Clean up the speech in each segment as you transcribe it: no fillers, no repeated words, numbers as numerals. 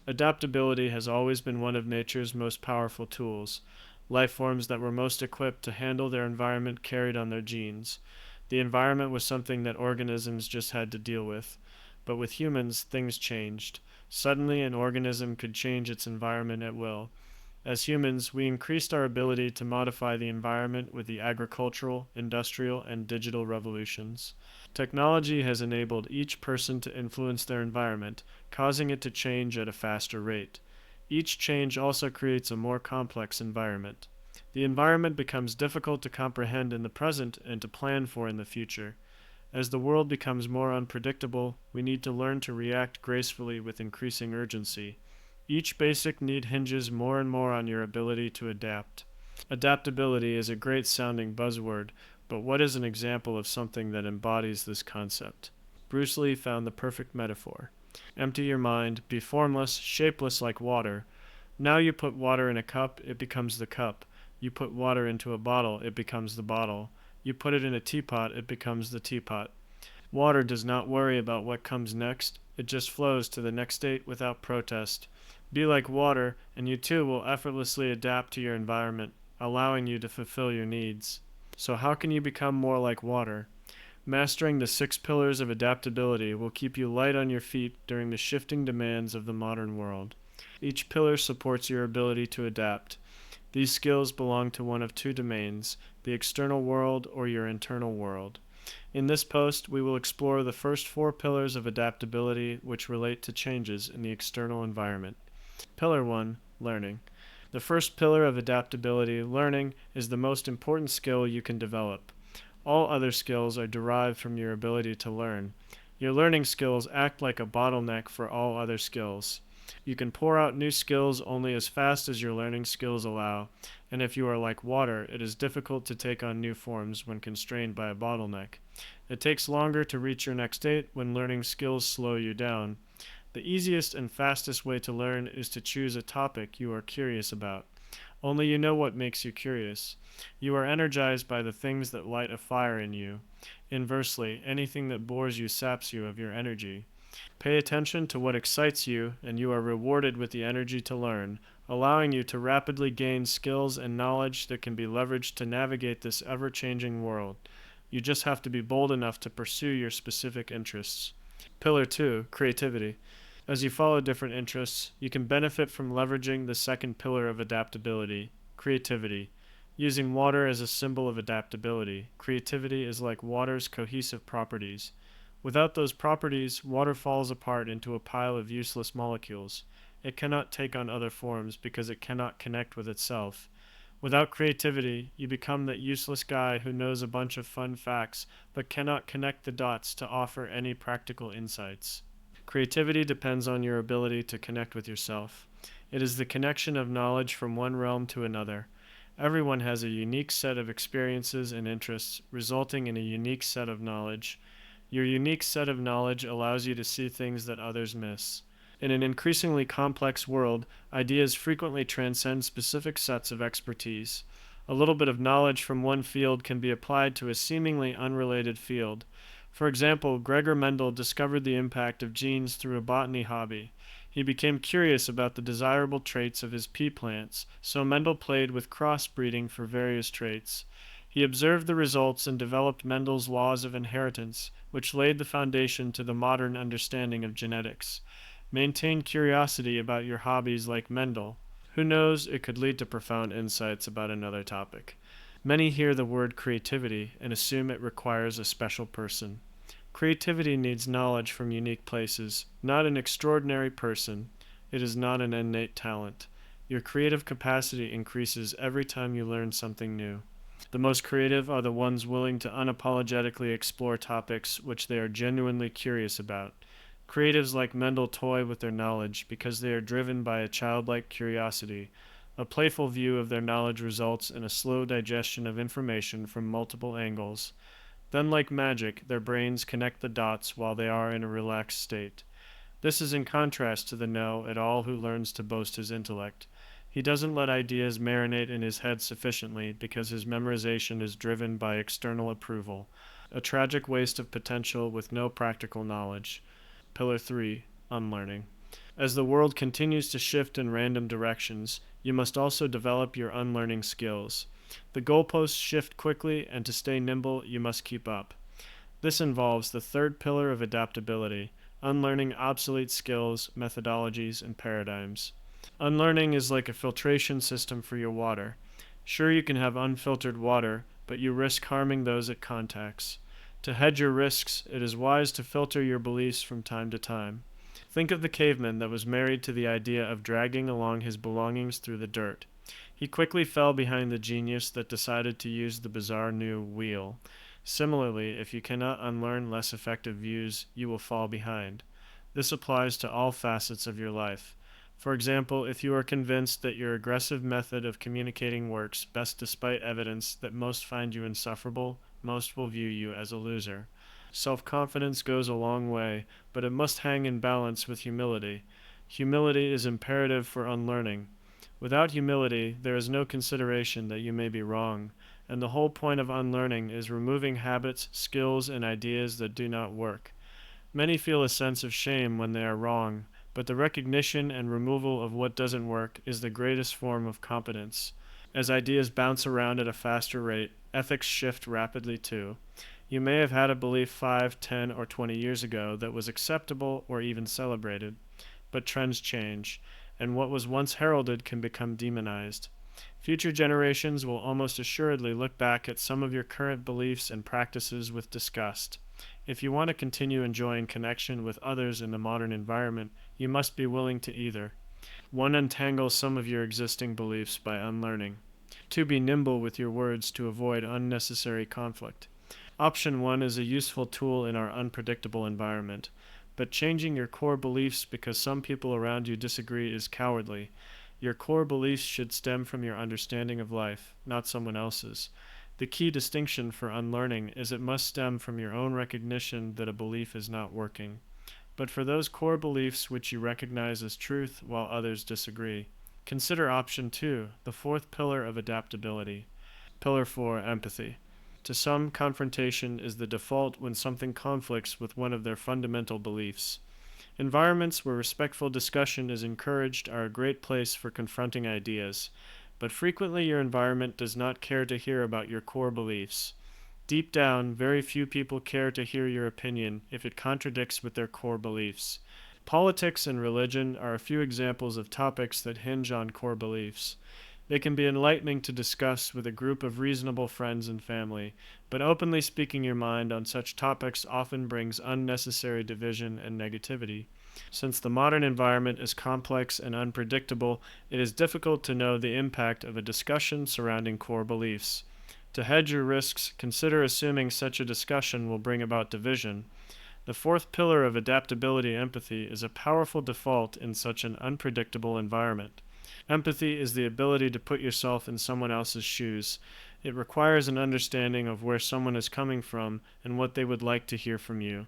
Adaptability has always been one of nature's most powerful tools. Life forms that were most equipped to handle their environment carried on their genes. The environment was something that organisms just had to deal with. But with humans, things changed. Suddenly, an organism could change its environment at will. As humans, we increased our ability to modify the environment with the agricultural, industrial, and digital revolutions. Technology has enabled each person to influence their environment, causing it to change at a faster rate. Each change also creates a more complex environment. The environment becomes difficult to comprehend in the present and to plan for in the future. As the world becomes more unpredictable, we need to learn to react gracefully with increasing urgency. Each basic need hinges more and more on your ability to adapt. Adaptability is a great sounding buzzword, but what is an example of something that embodies this concept? Bruce Lee found the perfect metaphor. Empty your mind, be formless, shapeless like water. Now you put water in a cup, it becomes the cup. You put water into a bottle, it becomes the bottle. You put it in a teapot, it becomes the teapot. Water does not worry about what comes next, it just flows to the next state without protest. Be like water, and you too will effortlessly adapt to your environment, allowing you to fulfill your needs. So, how can you become more like water? Mastering the 6 pillars of adaptability will keep you light on your feet during the shifting demands of the modern world. Each pillar supports your ability to adapt. These skills belong to one of two domains, the external world or your internal world. In this post, we will explore the first 4 pillars of adaptability which relate to changes in the external environment. Pillar 1, Learning. The first pillar of adaptability, learning, is the most important skill you can develop. All other skills are derived from your ability to learn. Your learning skills act like a bottleneck for all other skills. You can pour out new skills only as fast as your learning skills allow, and if you are like water, it is difficult to take on new forms when constrained by a bottleneck. It takes longer to reach your next state when learning skills slow you down. The easiest and fastest way to learn is to choose a topic you are curious about. Only you know what makes you curious. You are energized by the things that light a fire in you. Inversely, anything that bores you saps you of your energy. Pay attention to what excites you, and you are rewarded with the energy to learn, allowing you to rapidly gain skills and knowledge that can be leveraged to navigate this ever-changing world. You just have to be bold enough to pursue your specific interests. Pillar 2, Creativity. As you follow different interests, you can benefit from leveraging the second pillar of adaptability, creativity. Using water as a symbol of adaptability, creativity is like water's cohesive properties. Without those properties, water falls apart into a pile of useless molecules. It cannot take on other forms because it cannot connect with itself. Without creativity, you become that useless guy who knows a bunch of fun facts but cannot connect the dots to offer any practical insights. Creativity depends on your ability to connect with yourself. It is the connection of knowledge from one realm to another. Everyone has a unique set of experiences and interests, resulting in a unique set of knowledge. Your unique set of knowledge allows you to see things that others miss. In an increasingly complex world, ideas frequently transcend specific sets of expertise. A little bit of knowledge from one field can be applied to a seemingly unrelated field. For example, Gregor Mendel discovered the impact of genes through a botany hobby. He became curious about the desirable traits of his pea plants, so Mendel played with crossbreeding for various traits. He observed the results and developed Mendel's laws of inheritance, which laid the foundation to the modern understanding of genetics. Maintain curiosity about your hobbies like Mendel. Who knows, it could lead to profound insights about another topic. Many hear the word creativity and assume it requires a special person. Creativity needs knowledge from unique places, not an extraordinary person. It is not an innate talent. Your creative capacity increases every time you learn something new. The most creative are the ones willing to unapologetically explore topics which they are genuinely curious about. Creatives like Mendel toy with their knowledge because they are driven by a childlike curiosity. A playful view of their knowledge results in a slow digestion of information from multiple angles. Then, like magic, their brains connect the dots while they are in a relaxed state. This is in contrast to the know-it-all who learns to boast his intellect. He doesn't let ideas marinate in his head sufficiently because his memorization is driven by external approval. A tragic waste of potential with no practical knowledge. Pillar 3, Unlearning. As the world continues to shift in random directions, you must also develop your unlearning skills. The goalposts shift quickly, and to stay nimble, you must keep up. This involves the third pillar of adaptability, unlearning obsolete skills, methodologies, and paradigms. Unlearning is like a filtration system for your water. Sure, you can have unfiltered water, but you risk harming those it contacts. To hedge your risks, it is wise to filter your beliefs from time to time. Think of the caveman that was married to the idea of dragging along his belongings through the dirt. He quickly fell behind the genius that decided to use the bizarre new wheel. Similarly, if you cannot unlearn less effective views, you will fall behind. This applies to all facets of your life. For example, if you are convinced that your aggressive method of communicating works best despite evidence that most find you insufferable, most will view you as a loser. Self-confidence goes a long way, but it must hang in balance with humility. Humility is imperative for unlearning. Without humility, there is no consideration that you may be wrong, and the whole point of unlearning is removing habits, skills, and ideas that do not work. Many feel a sense of shame when they are wrong, but the recognition and removal of what doesn't work is the greatest form of competence. As ideas bounce around at a faster rate, ethics shift rapidly too. You may have had a belief 5, 10, or 20 years ago that was acceptable or even celebrated, but trends change, and what was once heralded can become demonized. Future generations will almost assuredly look back at some of your current beliefs and practices with disgust. If you want to continue enjoying connection with others in the modern environment, you must be willing to either 1. Untangle some of your existing beliefs by unlearning. 2. Be nimble with your words to avoid unnecessary conflict. Option 1 is a useful tool in our unpredictable environment, but changing your core beliefs because some people around you disagree is cowardly. Your core beliefs should stem from your understanding of life, not someone else's. The key distinction for unlearning is it must stem from your own recognition that a belief is not working. But for those core beliefs which you recognize as truth while others disagree, consider option 2, the fourth pillar of adaptability. Pillar 4, empathy. To some, confrontation is the default when something conflicts with one of their fundamental beliefs. Environments where respectful discussion is encouraged are a great place for confronting ideas, but frequently your environment does not care to hear about your core beliefs. Deep down, very few people care to hear your opinion if it contradicts with their core beliefs. Politics and religion are a few examples of topics that hinge on core beliefs. They can be enlightening to discuss with a group of reasonable friends and family, but openly speaking your mind on such topics often brings unnecessary division and negativity. Since the modern environment is complex and unpredictable, it is difficult to know the impact of a discussion surrounding core beliefs. To hedge your risks, consider assuming such a discussion will bring about division. The fourth pillar of adaptability, empathy, is a powerful default in such an unpredictable environment. Empathy is the ability to put yourself in someone else's shoes. It requires an understanding of where someone is coming from and what they would like to hear from you.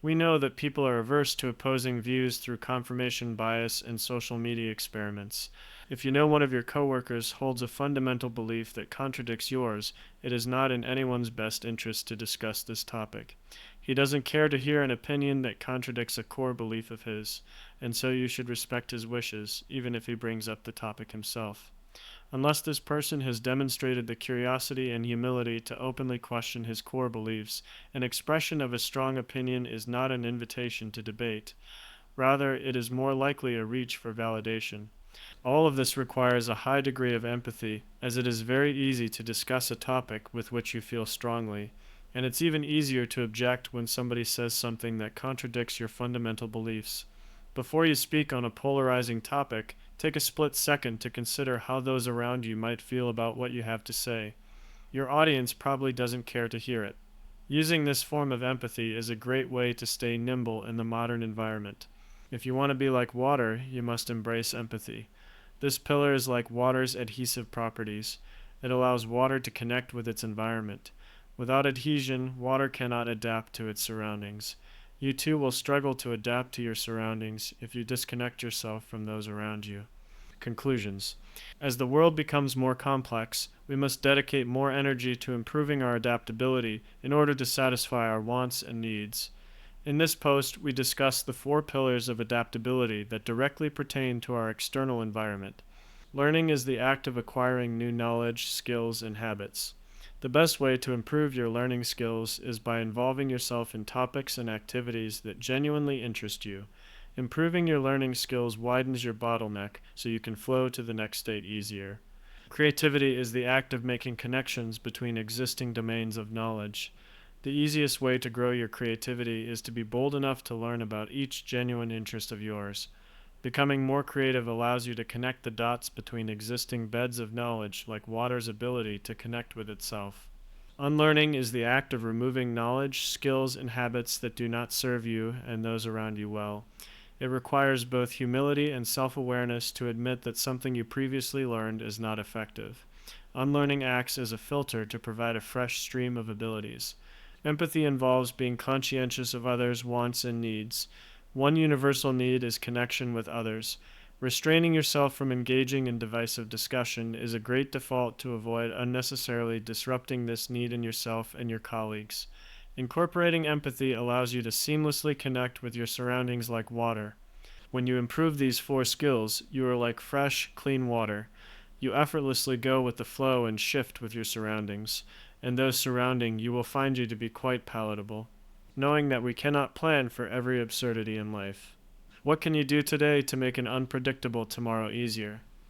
We know that people are averse to opposing views through confirmation bias and social media experiments. If you know one of your coworkers holds a fundamental belief that contradicts yours, it is not in anyone's best interest to discuss this topic. He doesn't care to hear an opinion that contradicts a core belief of his, and so you should respect his wishes, even if he brings up the topic himself. Unless this person has demonstrated the curiosity and humility to openly question his core beliefs, an expression of a strong opinion is not an invitation to debate. Rather, it is more likely a reach for validation. All of this requires a high degree of empathy, as it is very easy to discuss a topic with which you feel strongly, and it's even easier to object when somebody says something that contradicts your fundamental beliefs. Before you speak on a polarizing topic, take a split second to consider how those around you might feel about what you have to say. Your audience probably doesn't care to hear it. Using this form of empathy is a great way to stay nimble in the modern environment. If you want to be like water, you must embrace empathy. This pillar is like water's adhesive properties. It allows water to connect with its environment. Without adhesion, water cannot adapt to its surroundings. You too will struggle to adapt to your surroundings if you disconnect yourself from those around you. Conclusions. As the world becomes more complex, we must dedicate more energy to improving our adaptability in order to satisfy our wants and needs. In this post, we discuss the 4 pillars of adaptability that directly pertain to our external environment. Learning is the act of acquiring new knowledge, skills, and habits. The best way to improve your learning skills is by involving yourself in topics and activities that genuinely interest you. Improving your learning skills widens your bottleneck so you can flow to the next state easier. Creativity is the act of making connections between existing domains of knowledge. The easiest way to grow your creativity is to be bold enough to learn about each genuine interest of yours. Becoming more creative allows you to connect the dots between existing beds of knowledge, like water's ability to connect with itself. Unlearning is the act of removing knowledge, skills, and habits that do not serve you and those around you well. It requires both humility and self-awareness to admit that something you previously learned is not effective. Unlearning acts as a filter to provide a fresh stream of abilities. Empathy involves being conscientious of others' wants and needs. One universal need is connection with others. Restraining yourself from engaging in divisive discussion is a great default to avoid unnecessarily disrupting this need in yourself and your colleagues. Incorporating empathy allows you to seamlessly connect with your surroundings like water. When you improve these 4 skills, you are like fresh, clean water. You effortlessly go with the flow and shift with your surroundings, and those surrounding you will find you to be quite palatable. Knowing that we cannot plan for every absurdity in life. What can you do today to make an unpredictable tomorrow easier?